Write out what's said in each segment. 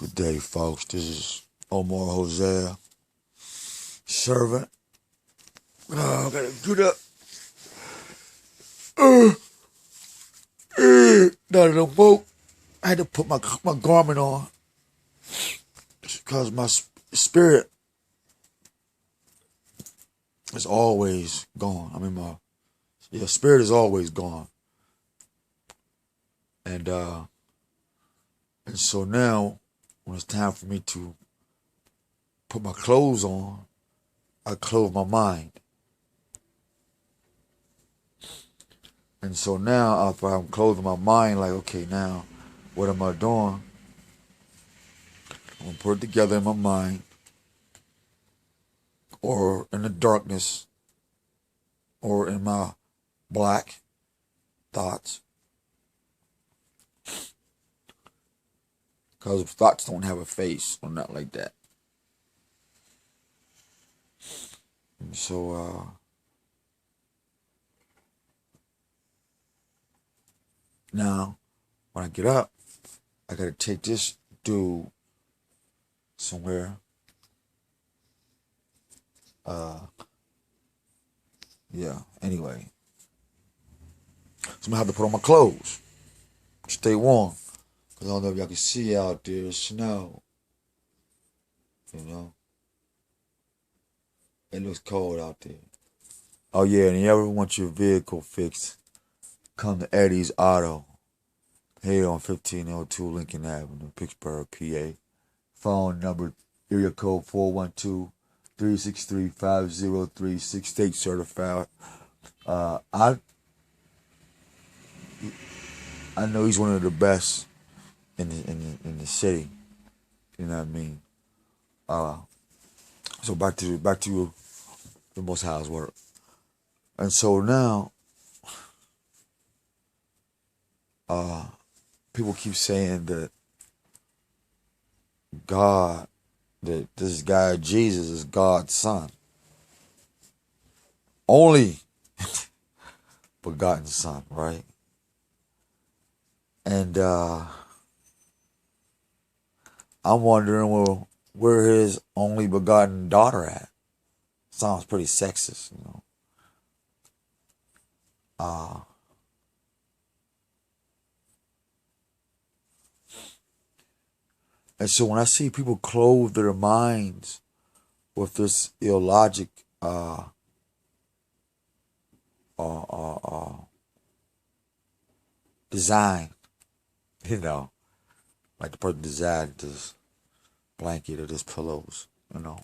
Good day, folks. This is Omar Hosea, servant. I gotta get up. Not in a boat. I had to put my garment on because my spirit is always gone. I mean, my spirit is always gone. And so now, when it's time for me to put my clothes on, I clothe my mind. And so now, after I'm clothing my mind, like, okay, now, what am I doing? I'm going to put it together in my mind, or in the darkness, or in my black thoughts. Because thoughts don't have a face, or not like that. And so, now, when I get up, I gotta take this dude somewhere. Yeah, anyway. So I'm gonna have to put on my clothes. Stay warm. Because I don't know if y'all can see out there, it's snow. You know? It looks cold out there. Oh yeah, and you ever want your vehicle fixed, come to Eddie's Auto. Here on 1502 Lincoln Avenue, Pittsburgh, PA. Phone number, area code 412-363-5036, state certified. I know he's one of the best in the city. You know what I mean? So back to the Most High's work. And so now, people keep saying that God, that this guy Jesus is God's son. Only begotten son, right? And I'm wondering, well, where his only begotten daughter at? Sounds pretty sexist, you know. And so when I see people clothe their minds with this illogic design, you know, like the person designed this blanket or this pillows, you know.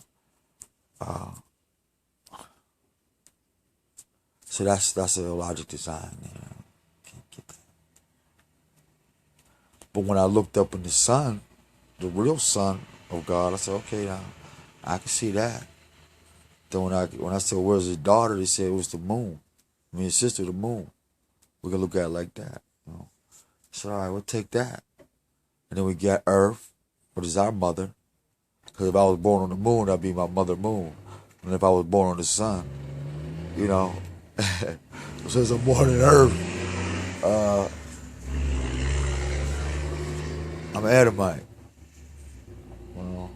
So that's an illogic design, you know. Can't get that. But when I looked up in the sun, the real son of God, I said, okay, now I can see that. Then when I said, where's his daughter, they said it was the moon. I mean, his sister, the moon. We can look at it like that, you know. So all right, we'll take that. And then we got Earth, which is our mother. Because if I was born on the moon, that'd be my mother moon. And if I was born on the sun, you know, since I'm born on Earth, I'm an Adamite. You know,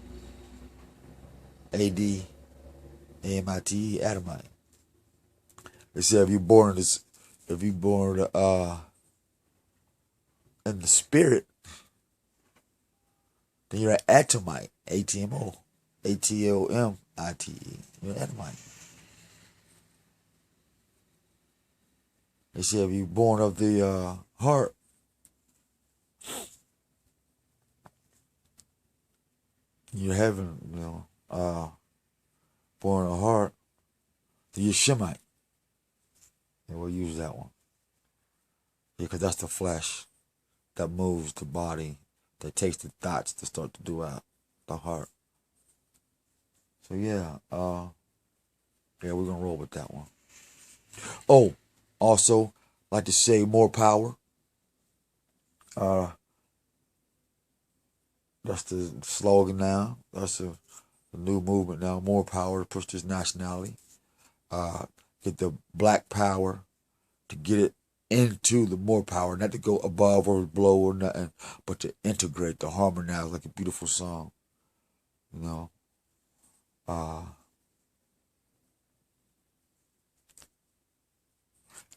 A-D-A-M-I-T-E, Adamite. They say if you're born in the spirit, then you're an atomite. A-T-M-O. A-T-O-M-I-T-E. You're an atomite. They say if you're born of the heart, you're heaven, you know, born of the heart, then you're Shemite. And we'll use that one. Yeah, because that's the flesh that moves the body, that takes the thoughts to start to do out the heart. So yeah, we're gonna roll with that one. Oh, also, like to say more power. That's the slogan now. That's the new movement now. More power to push this nationality. Get the black power to get it into the more power, not to go above or below or nothing, but to integrate, to harmonize like a beautiful song, you know.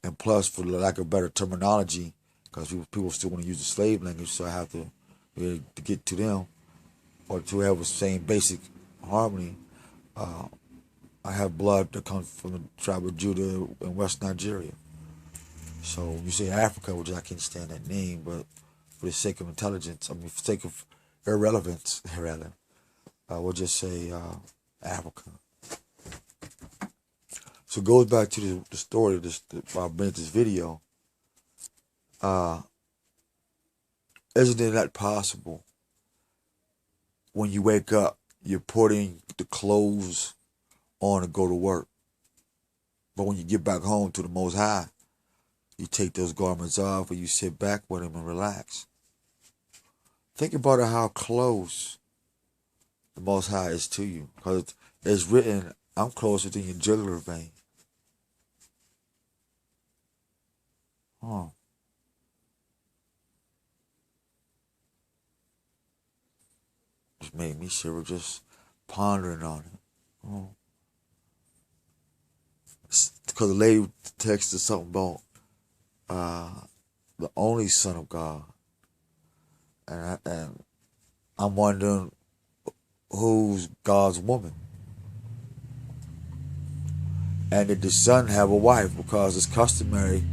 And plus, for lack of better terminology, because people still want to use the slave language, so I have to get to them, or to have the same basic harmony. I have blood that comes from the tribe of Judah in West Nigeria. So you say Africa, which I can't stand that name, but for the sake of intelligence, I mean, for the sake of irrelevance, rather, we'll just say Africa. So it goes back to the story of I made this video. Isn't it that possible? When you wake up, you're putting the clothes on to go to work. But when you get back home to the Most High, you take those garments off and you sit back with him and relax. Think about how close the Most High is to you. Because it's written, I'm closer than your jugular vein. Just made me shiver just pondering on it. Because the lady texted something about the only Son of God. And I'm wondering who's God's woman. And did the son have a wife? Because it's customary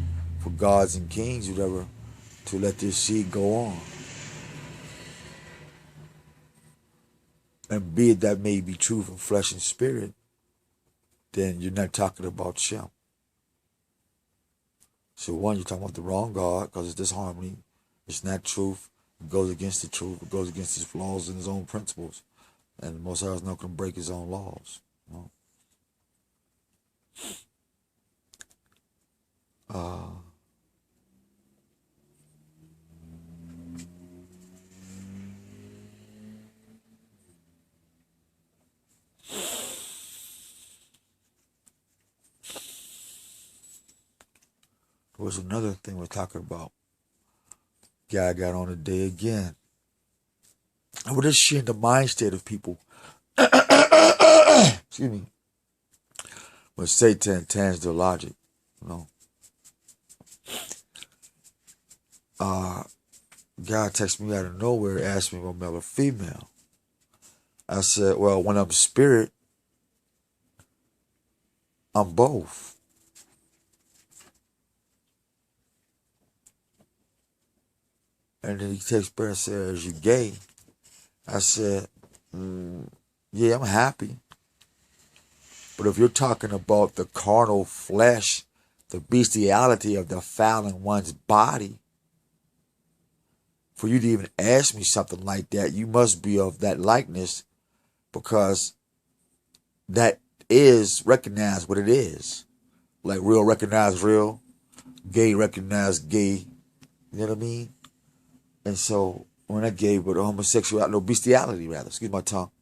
for gods and kings, whatever, to let this seed go on. And be it that may be true from flesh and spirit, then you're not talking about Shem. So one, you're talking about the wrong God, because it's disharmony. It's not truth. It goes against the truth. It goes against his flaws and his own principles. And the Most High is not going to break his own laws. You know? There was another thing we're talking about. Guy got on today again. And we're just sharing the mind state of people. Excuse me. When Satan enters their logic, you know. Guy texted me out of nowhere, asked me if I'm male or female. I said, well, when I'm spirit, I'm both. And then he texted me and said, "Is you gay?" I said, yeah, I'm happy. But if you're talking about the carnal flesh, the bestiality of defiling one's body, for you to even ask me something like that, you must be of that likeness, because that is recognize what it is. Like real recognize real, gay recognize gay. You know what I mean? And so, when I gay, but homosexuality, no, bestiality rather, excuse my tongue.